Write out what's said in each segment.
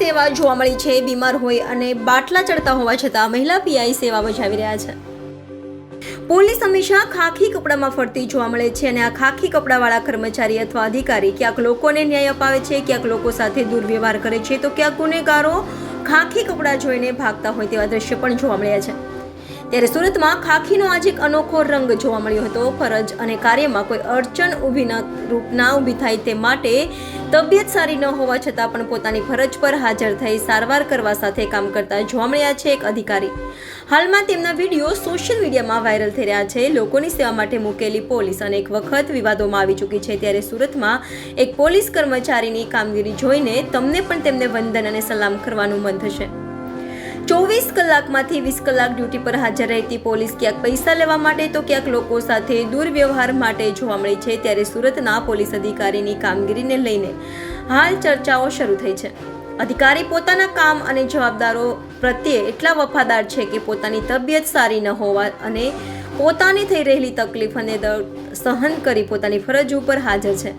સેવા જોવા મળી છે। બીમાર હોય અને બાટલા ચડતા હોવા છતાં મહિલા પીઆઈ સેવા બજાવી રહ્યા છે। પોલીસ હંમેશા ખાખી કપડામાં ફરતી જોવા મળે છે અને આ ખાખી કપડાવાળા કર્મચારી અથવા અધિકારી ક્યાંક લોકોને ન્યાય અપાવે છે, ક્યાંક લોકો સાથે દુર્વ્યવહાર કરે છે, તો ક્યાંક ગુનેગારો ખાખી કપડાં જોઈને ભાગતા હોય તેવા દ્રશ્ય પણ જોવા મળ્યા છે। ત્યારે સુરતમાં ખાખીનો આજે એક અનોખો રંગ જોવા મળ્યો હતો। ફરજ અને કાર્યમાં કોઈ અડચણ ઊભી થાય તે માટે તબિયત સારી ન હોવા છતાં પણ પોતાની ફરજ પર હાજર થઈ સારવાર કરવા સાથે કામ કરતા જોવા મળ્યા છે એક અધિકારી। હાલમાં તેમના વિડીયો સોશિયલ મીડિયામાં વાયરલ થઈ રહ્યા છે। લોકોની સેવા માટે મૂકેલી પોલીસ અનેક વખત વિવાદોમાં આવી ચૂકી છે, ત્યારે સુરતમાં એક પોલીસ કર્મચારીની કામગીરી જોઈને તમને પણ તેમને વંદન અને સલામ કરવાનું મન થશે। 24 કલાકમાંથી 20 કલાક ડ્યુટી પર હાજર રહેતી પોલીસ ક્યાંક પૈસા લેવા માટે તો ક્યાંક લોકો સાથે દુર્વ્યવહાર માટે જોવા મળી છે। ત્યારે સુરતના પોલીસ અધિકારીની કામગીરીને લઈને હાલ ચર્ચાઓ શરૂ થઈ છે। અધિકારી પોતાના કામ અને જવાબદારો પ્રત્યે એટલા વફાદાર છે કે પોતાની તબિયત સારી ન હોવા અને પોતાની થઈ રહેલી તકલીફ અને દર્દ સહન કરી પોતાની ફરજ ઉપર હાજર છે,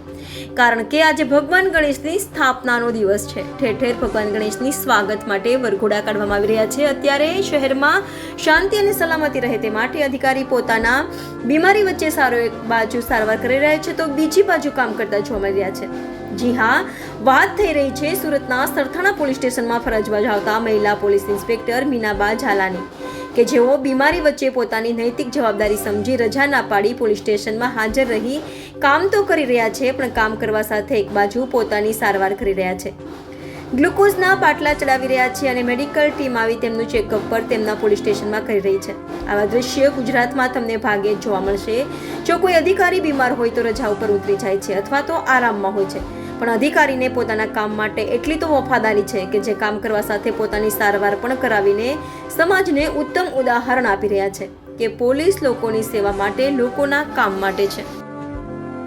કારણ કે આજે ભગવાન ગણેશની સ્થાપનાનો દિવસ છે। ઠેર ઠેર ભગવાન ગણેશની સ્વાગત માટે વરઘોડા કાઢવામાં આવી રહ્યા છે। અત્યારે શહેરમાં શાંતિ અને સલામતી રહે તે માટે અધિકારી પોતાના બીમારી વચ્ચે એક બાજુ સારવાર કરી રહ્યા છે તો બીજી બાજુ કામ કરતા જોવા મળી રહ્યા છે। જી હા, વાત થઈ રહી છે સુરતના સરથાણા પોલીસ સ્ટેશનમાં ફરજ બજાવતા મહિલા પોલીસ ઇન્સ્પેક્ટર મીનાબા ઝાલાની, કે જેઓ બીમારી વચ્ચે પોતાની નૈતિક જવાબદારી સમજી રજા ના પાડી પોલીસ સ્ટેશનમાં હાજર રહી કામ તો કરી રહ્યા છે, પણ કામ કરવા સાથે એક બાજુ પોતાની સારવાર કરી રહ્યા છે। ગ્લુકોઝના બાટલા ચડાવી રહ્યા છે અને મેડિકલ ટીમ આવી તેમનું ચેકઅપ પર તેમના પોલીસ સ્ટેશનમાં કરી રહી છે। આવા દ્રશ્ય ગુજરાતમાં તમને ભાગે જોવા મળશે। જો કોઈ અધિકારી બીમાર હોય તો રજા ઉપર ઉતરી જાય છે અથવા તો આરામમાં હોય છે, પણ અધિકારીને પોતાના કામ માટે એટલી તો વફાદારી છે કે જે કામ કરવા સાથે પોતાની સારવાર પણ કરાવીને સમાજને ઉત્તમ ઉદાહરણ આપી રહ્યા છે કે પોલીસ લોકોની સેવા માટે, લોકોના કામ માટે છે।